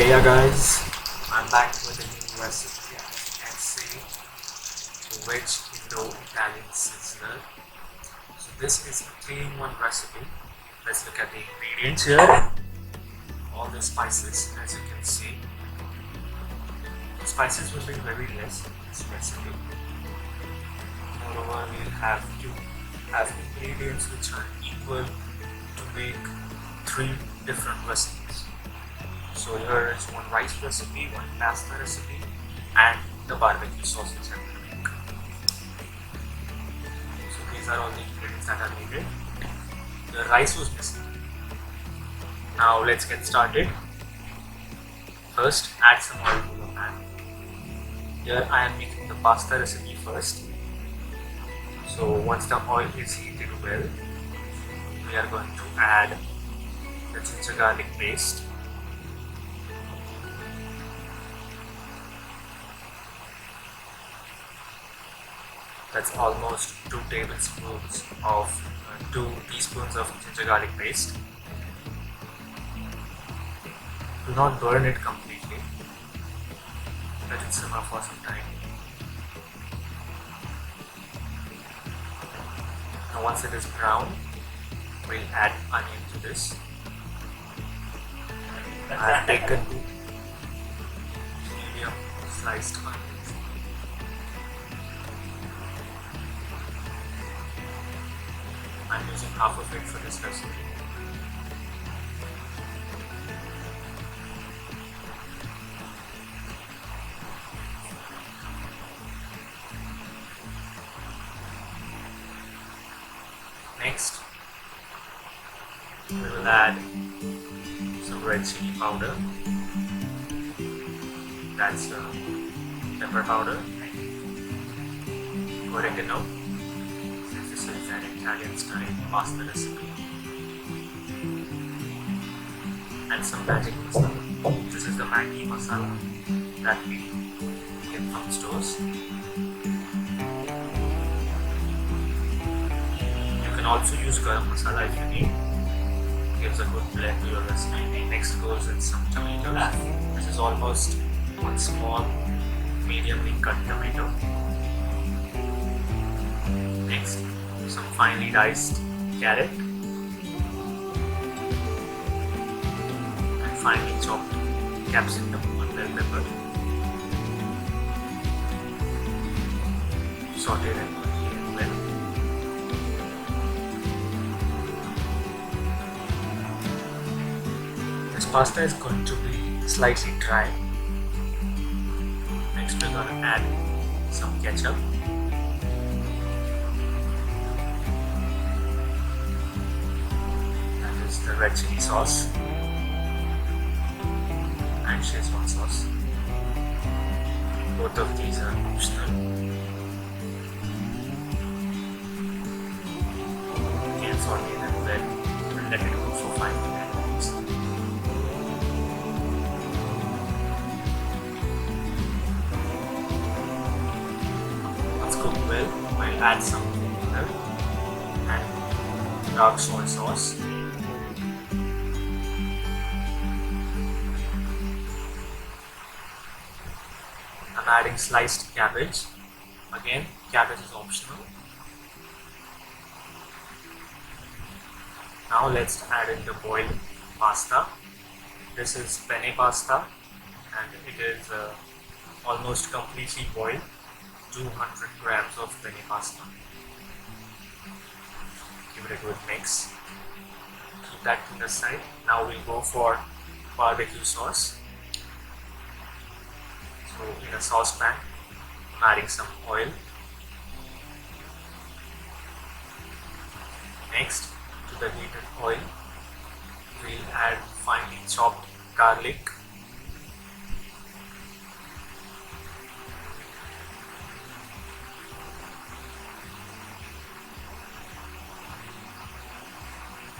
Hey ya guys, I'm back with a new recipe. As you can see, Veg Indo-Italian Sizzler. So this is a 3-in-1 recipe. Let's look at the ingredients here. All the spices, as you can see. The spices will be very less in this recipe. Moreover, we'll have to have ingredients which are equal to make 3 different recipes. So here is one rice recipe, one pasta recipe, and the barbecue sauces I'm going to make. So these are all the ingredients that are needed. The rice was missing. Now let's get started. First, add some oil to the pan. Here I am making the pasta recipe first. So once the oil is heated well, we are going to add the ginger garlic paste. That's almost 2 tablespoons of 2 teaspoons of ginger garlic paste. Do not burn it completely. Let it simmer for some time. Now once it is brown, we'll add onion to this. I have taken 2 medium sliced onions. I'm using half of it for this recipe. Next, we will add some red chili powder. That's pepper powder, oregano. This is an Italian style pasta recipe, and some magic masala. This is the Maggi masala that we get from stores. You can also use garam masala if you need. It gives a good blend to your recipe. Next goes in some tomatoes. This is almost 1 small, mediumly cut tomato. Next, some finely diced carrot and finely chopped capsicum and bell pepper. Saute them well. This pasta is going to be slightly dry. Next, we're going to add some ketchup. The red chili sauce and Szechuan sauce. Both of these are optional. You can saute them well and let it cook for 5 to 10 minutes. Once cooked well, we'll add some vinegar and dark soy sauce. I'm adding sliced cabbage. Again, cabbage is optional. Now let's add in the boiled pasta. This is penne pasta and it is almost completely boiled. 200 grams of penne pasta. Give it a good mix. Keep that to the side. Now we'll go for barbecue sauce. So in a saucepan, I'm adding some oil. Next, to the heated oil, we'll add finely chopped garlic.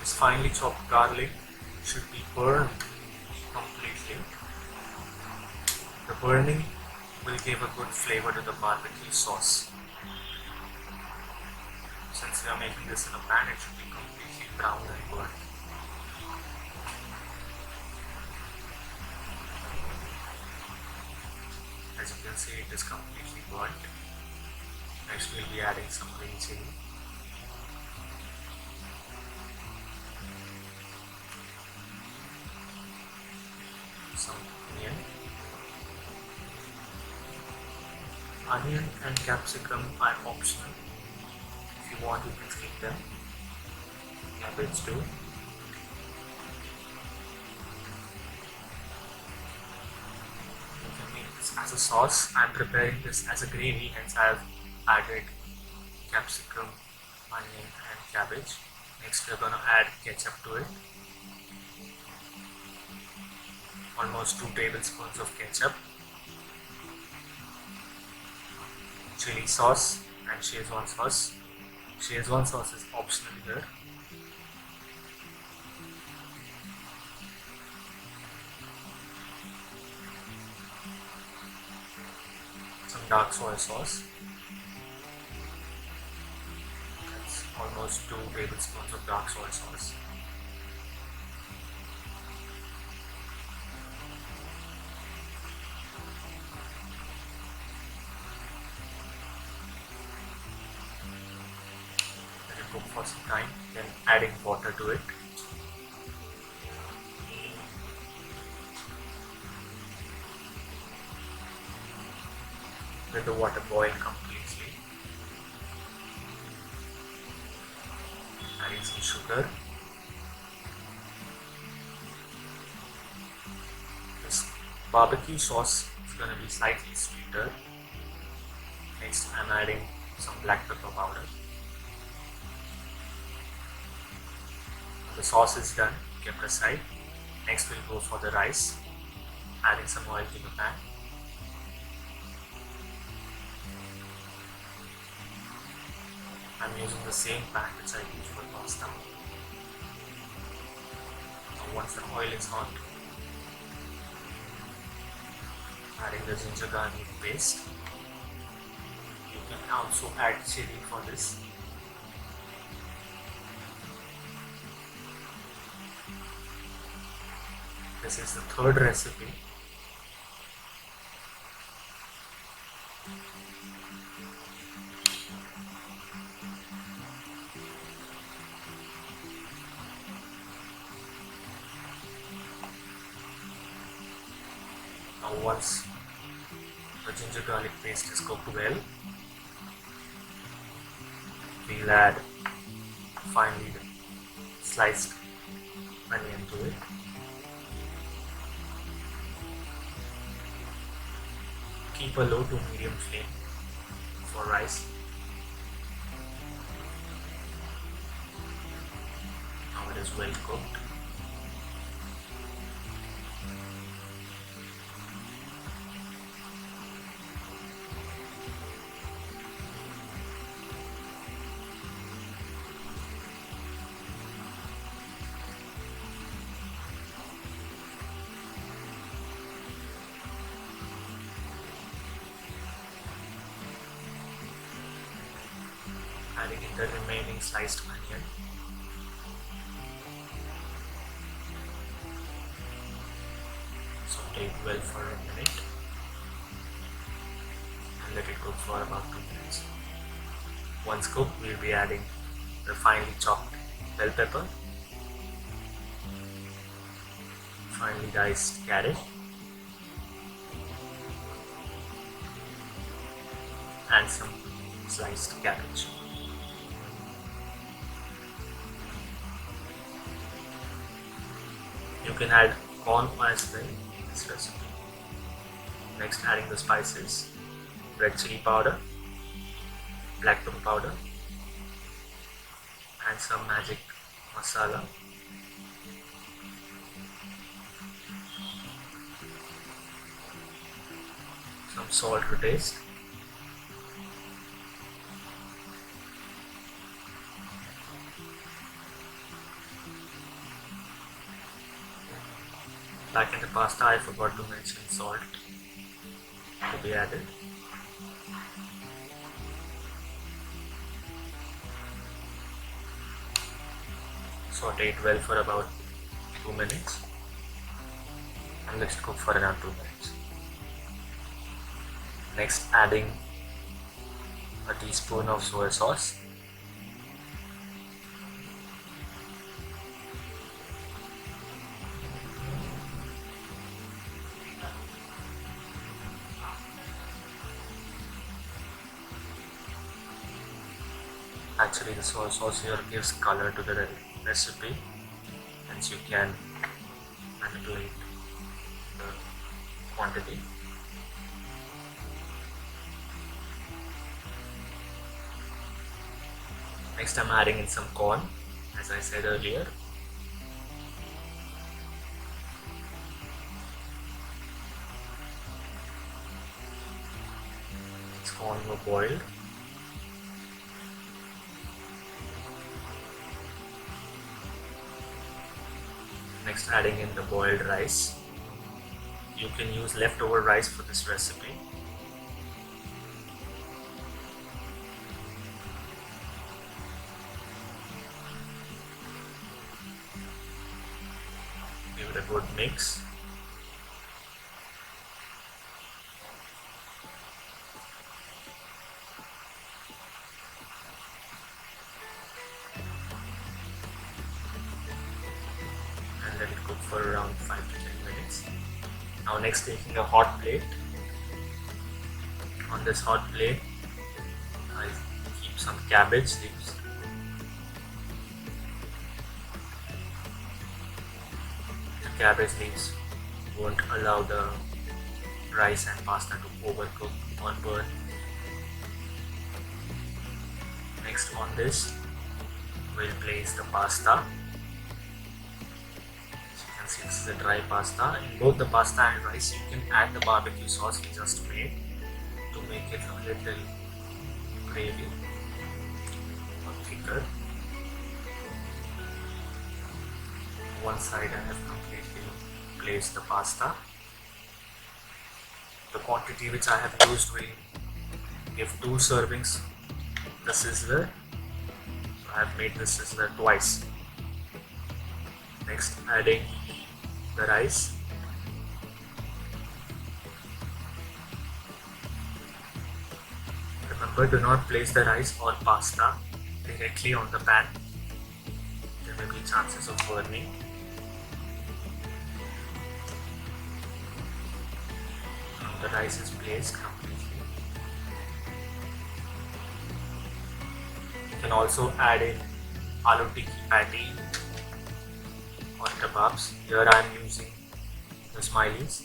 This finely chopped garlic should be burned completely. The burning will give a good flavor to the barbecue sauce. Since we are making this in a pan, it should be completely brown and burnt. As you can see, it is completely burnt. Next we'll be adding some green chili. Some onion. Onion and capsicum are optional. If you want, you can skip them. Cabbage too. You can make this as a sauce. I'm preparing this as a gravy, hence I have added capsicum, onion and cabbage. Next we're gonna add ketchup to it. Almost 2 tablespoons of ketchup. Chili sauce and Szechuan sauce. Szechuan sauce is optional here. Some dark soy sauce. That's almost 2 tablespoons of dark soy sauce. Let it cook for some time, then adding water to it. Let the water boil completely. Adding some sugar. This barbecue sauce is going to be slightly sweeter. Next I'm adding some black pepper powder. The sauce is done, kept aside. Next we'll go for the rice. Adding some oil to the pan. I'm using the same pan which I use for pasta. Now once the oil is hot, adding the ginger garlic paste. You can also add chili for this. This is the third recipe. Now once the ginger garlic paste is cooked well, we'll add finely sliced onion to it. Keep a low to medium flame for rice. Now it is well cooked. Adding in the remaining sliced onion. Saute it well for a minute and let it cook for about 2 minutes. Once cooked, we'll be adding the finely chopped bell pepper, finely diced carrot, and some sliced cabbage. You can add corn as well in this recipe. Next, adding the spices: red chili powder, black pepper powder, and some magic masala. Some salt to taste. Back in the pasta, I forgot to mention salt to be added. Saute it well for about 2 minutes and let it cook for around 2 minutes. Next, adding a teaspoon of soy sauce. Actually, the soy sauce here gives color to the recipe, hence you can manipulate the quantity. Next, I'm adding in some corn, as I said earlier. These corn were boiled. Next, adding in the boiled rice. You can use leftover rice for this recipe. Give it a good mix. And let it cook for around 5 to 10 minutes. Now next, taking a hot plate. On this hot plate, I keep some cabbage leaves. The cabbage leaves won't allow the rice and pasta to overcook or burn. Next, on this, we'll place the pasta. As you can see, this is a dry pasta. In both the pasta and rice, you can add the barbecue sauce we just made to make it a little gravy or thicker. One side I have completely placed the pasta. The quantity which I have used will give 2 servings the sizzler. So I have made the sizzler twice. Next, adding the rice. Remember, do not place the rice or pasta directly on the pan. There may be chances of burning. Now the rice is placed completely. You can also add in aloo tikki patty or kebabs. Here I am using the smileys.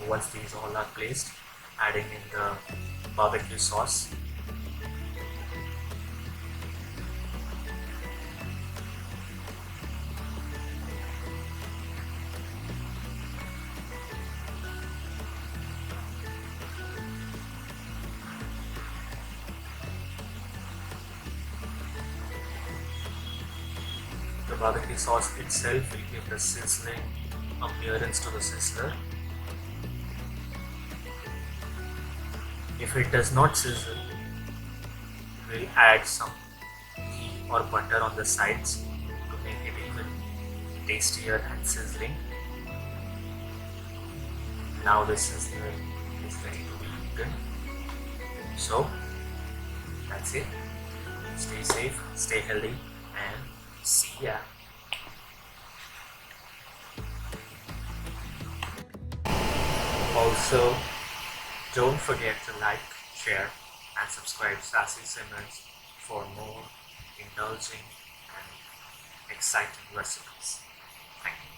Once these all are placed, adding in the barbecue sauce. The barbecue sauce itself will give the sizzling appearance to the sizzler. If it does not sizzle, we'll add some ghee or butter on the sides to make it even tastier and sizzling. Now the sizzler is ready to be eaten. So that's it. Stay safe, stay healthy, and see ya. Also, don't forget to like, share, and subscribe Sassy Simmers for more indulging and exciting recipes. Thank you.